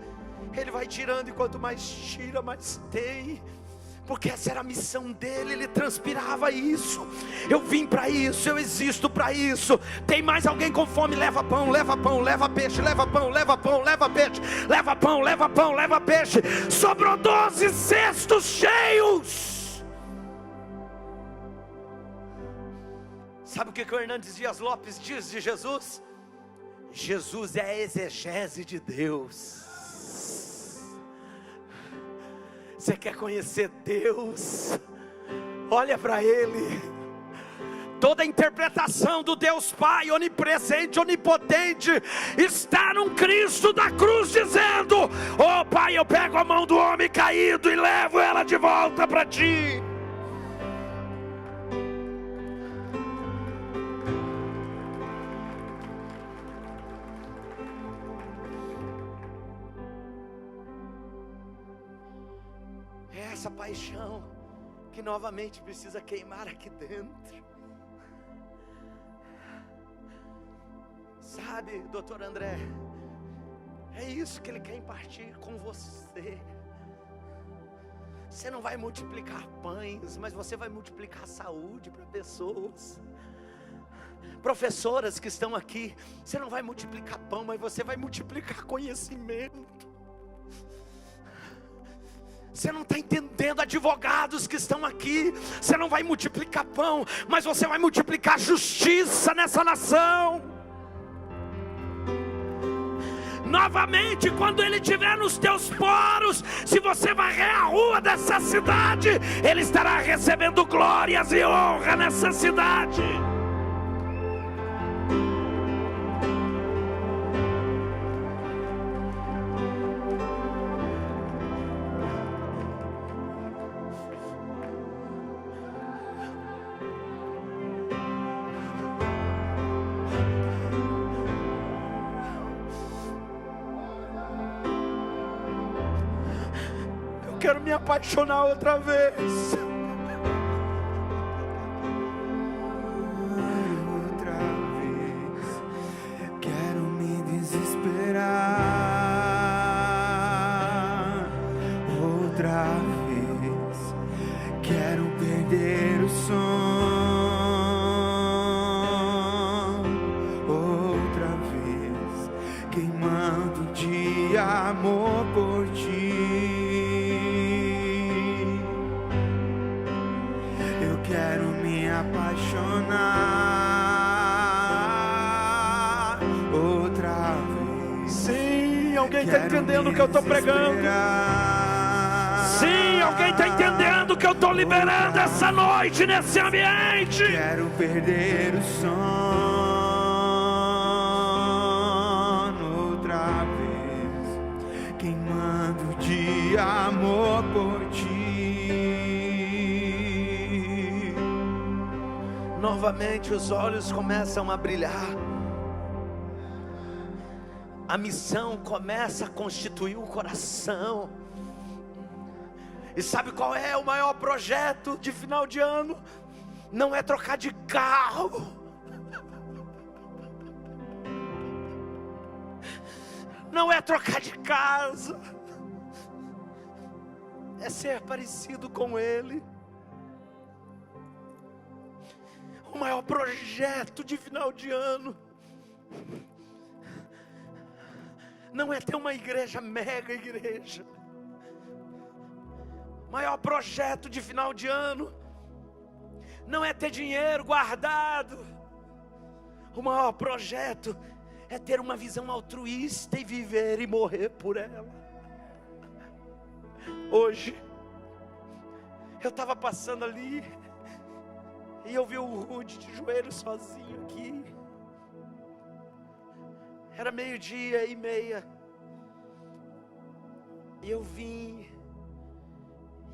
Ele vai tirando e quanto mais tira, mais tem. Porque essa era a missão dele, ele transpirava isso. Eu vim para isso, eu existo para isso. Tem mais alguém com fome? Leva pão, leva pão, leva peixe. Leva pão, leva pão, leva peixe. Leva pão, leva pão, leva peixe. Sobrou 12 cestos cheios. Sabe o que o Hernandes Dias Lopes diz de Jesus? Jesus é a exegese de Deus. Você quer conhecer Deus? Olha para Ele. Toda interpretação do Deus Pai, onipresente, onipotente, está num Cristo da cruz dizendo: oh Pai, eu pego a mão do homem caído e levo ela de volta para Ti. É essa paixão que novamente precisa queimar aqui dentro. Sabe, doutor André, é isso que Ele quer impartir com você. Você não vai multiplicar pães, mas você vai multiplicar saúde para pessoas. Professoras que estão aqui, você não vai multiplicar pão, mas você vai multiplicar conhecimento. Você não está entendendo, advogados que estão aqui, você não vai multiplicar pão, mas você vai multiplicar justiça nessa nação. Novamente, quando Ele estiver nos teus poros, se você varrer a rua dessa cidade, Ele estará recebendo glórias e honra nessa cidade. Quero me apaixonar outra vez. Outra vez, quero me desesperar. Outra vez, quero perder o som. Outra vez, queimando de amor por Ti. Quero me apaixonar outra vez. Sim, alguém está entendendo o que eu estou pregando. Sim, alguém está entendendo o que eu estou liberando essa noite nesse ambiente. Quero perder o sono outra vez, queimando de amor por Ti. Novamente os olhos começam a brilhar. A missão começa a constituir o coração. E sabe qual é o maior projeto de final de ano? Não é trocar de carro. Não é trocar de casa. É ser parecido com Ele. O maior projeto de final de ano não é ter uma igreja, mega igreja. O maior projeto de final de ano não é ter dinheiro guardado. O maior projeto é ter uma visão altruísta e viver e morrer por ela. Hoje eu estava passando ali e eu vi o Rude de joelho sozinho aqui. Era 12:30. E eu vim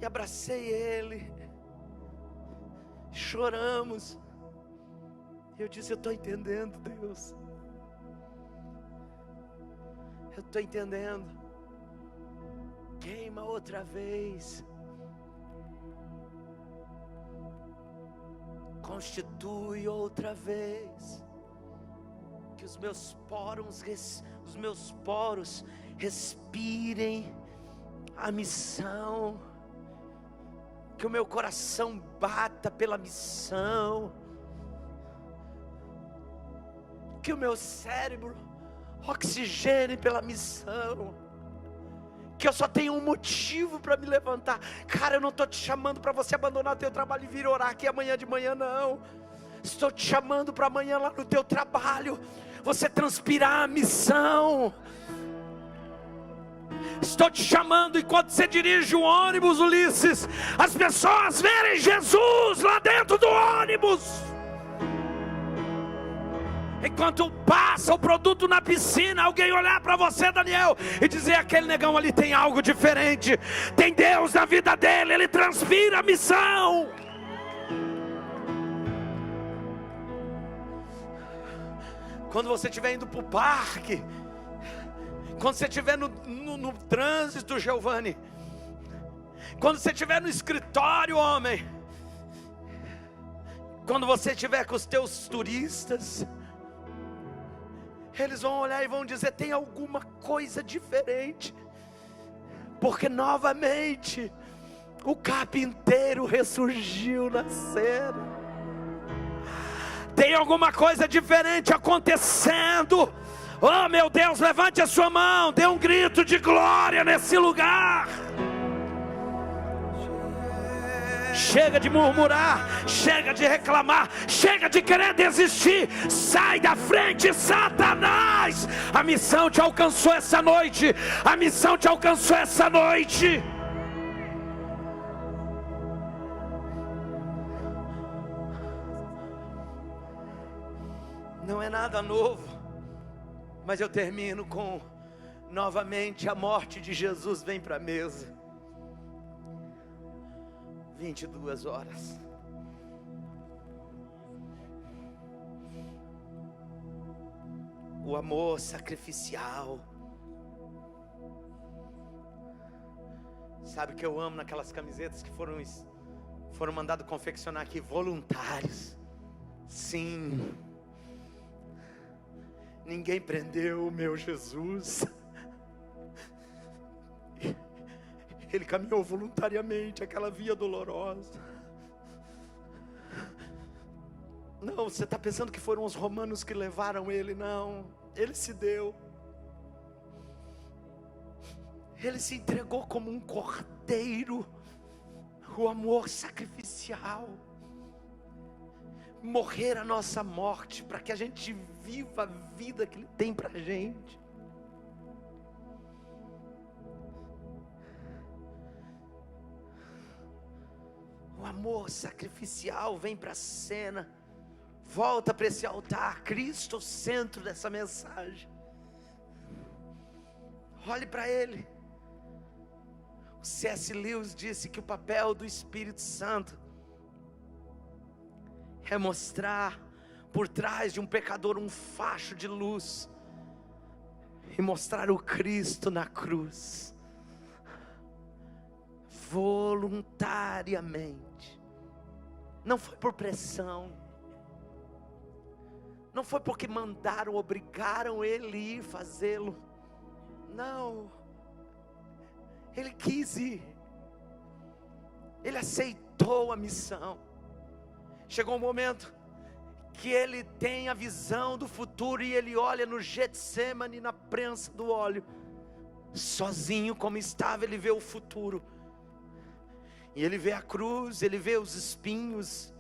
e abracei ele. Choramos. E eu disse: eu estou entendendo, Deus. Eu estou entendendo. Queima outra vez. Constitui outra vez. Que os meus poros respirem a missão. Que o meu coração bata pela missão. Que o meu cérebro oxigene pela missão. Que eu só tenho um motivo para me levantar. Cara, eu não estou te chamando para você abandonar o teu trabalho e vir orar aqui amanhã de manhã, não. Estou te chamando para amanhã lá no teu trabalho você transpirar a missão. Estou te chamando enquanto você dirige o ônibus, Ulisses, as pessoas verem Jesus lá dentro do ônibus. Enquanto passa o produto na piscina, alguém olhar para você, Daniel, e dizer: aquele negão ali tem algo diferente, tem Deus na vida dele, ele transpira a missão. Quando você estiver indo para o parque, quando você estiver no trânsito, Giovanni, quando você estiver no escritório, homem, quando você estiver com os teus turistas, eles vão olhar e vão dizer: tem alguma coisa diferente, porque novamente o carpinteiro ressurgiu na cena. Tem alguma coisa diferente acontecendo. Oh meu Deus, levante a sua mão, dê um grito de glória nesse lugar. Chega de murmurar, chega de reclamar, chega de querer desistir. Sai da frente, Satanás. A missão te alcançou essa noite. A missão te alcançou essa noite. Não é nada novo, mas eu termino com: novamente a morte de Jesus vem para a mesa. 22 horas. O amor sacrificial. Sabe o que eu amo naquelas camisetas que foram mandados confeccionar aqui? Voluntários. Sim. Ninguém prendeu o meu Jesus. Ele caminhou voluntariamente aquela via dolorosa. Não, você está pensando que foram os romanos que levaram ele? Não, ele se deu. Ele se entregou como um cordeiro. O amor sacrificial. Morrer a nossa morte, para que a gente viva a vida que Ele tem para a gente. O amor sacrificial vem para a cena. Volta para esse altar. Cristo é o centro dessa mensagem. Olhe para Ele. O C.S. Lewis disse que o papel do Espírito Santo é mostrar por trás de um pecador um facho de luz e mostrar o Cristo na cruz, voluntariamente. Não foi por pressão, não foi porque mandaram, obrigaram ele a ir fazê-lo. Não, ele quis ir, ele aceitou a missão. Chegou um momento que ele tem a visão do futuro e ele olha no Getsemane, na prensa do óleo, sozinho como estava, ele vê o futuro. E ele vê a cruz, ele vê os espinhos,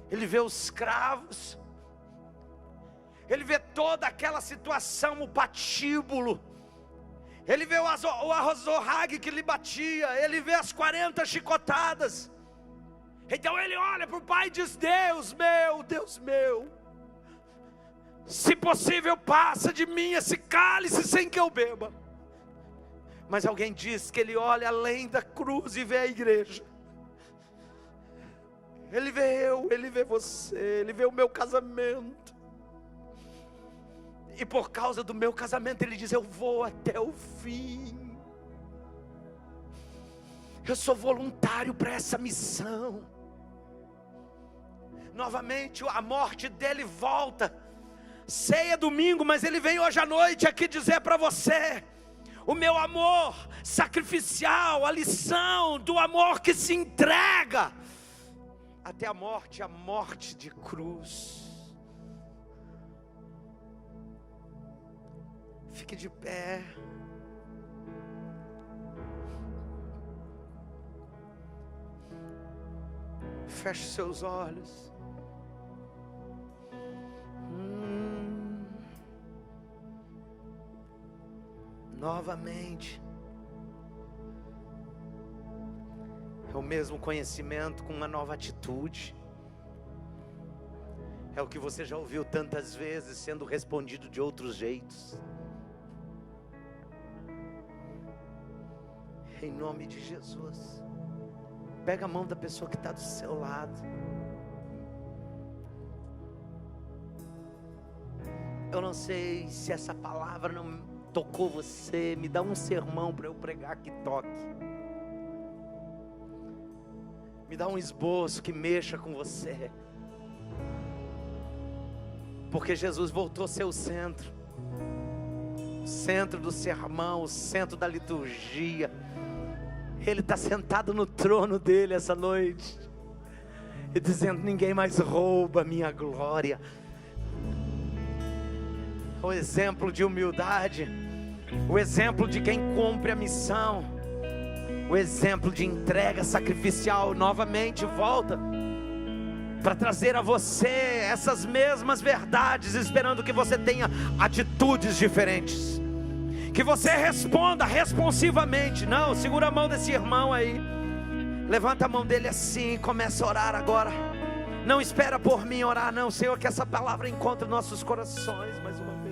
ele vê os cravos, ele vê toda aquela situação, o patíbulo, ele vê o azorrague que lhe batia, ele vê as 40 chicotadas. Então ele olha para o Pai e diz: Deus meu, se possível passa de mim esse cálice sem que eu beba. Mas alguém diz que ele olha além da cruz e vê a igreja. Ele vê eu, ele vê você, ele vê o meu casamento. E por causa do meu casamento ele diz: eu vou até o fim. Eu sou voluntário para essa missão. Novamente a morte dele volta. Ceia domingo, mas ele vem hoje à noite aqui dizer para você: o meu amor sacrificial, a lição do amor que se entrega até a morte de cruz. Fique de pé. Feche seus olhos. Novamente, é o mesmo conhecimento com uma nova atitude. É o que você já ouviu tantas vezes sendo respondido de outros jeitos. Em nome de Jesus, pega a mão da pessoa que está do seu lado. Eu não sei se essa palavra não tocou você. Me dá um sermão para eu pregar que toque. Me dá um esboço que mexa com você. Porque Jesus voltou a ser o centro do sermão, o centro da liturgia. Ele está sentado no trono dele essa noite e dizendo: ninguém mais rouba a minha glória. O exemplo de humildade, o exemplo de quem cumpre a missão, o exemplo de entrega sacrificial. Novamente volta para trazer a você essas mesmas verdades, esperando que você tenha atitudes diferentes, que você responda responsivamente. Não, segura a mão desse irmão aí, levanta a mão dele assim e começa a orar agora. Não espera por mim orar não, Senhor, que essa palavra encontre nossos corações mais uma vez.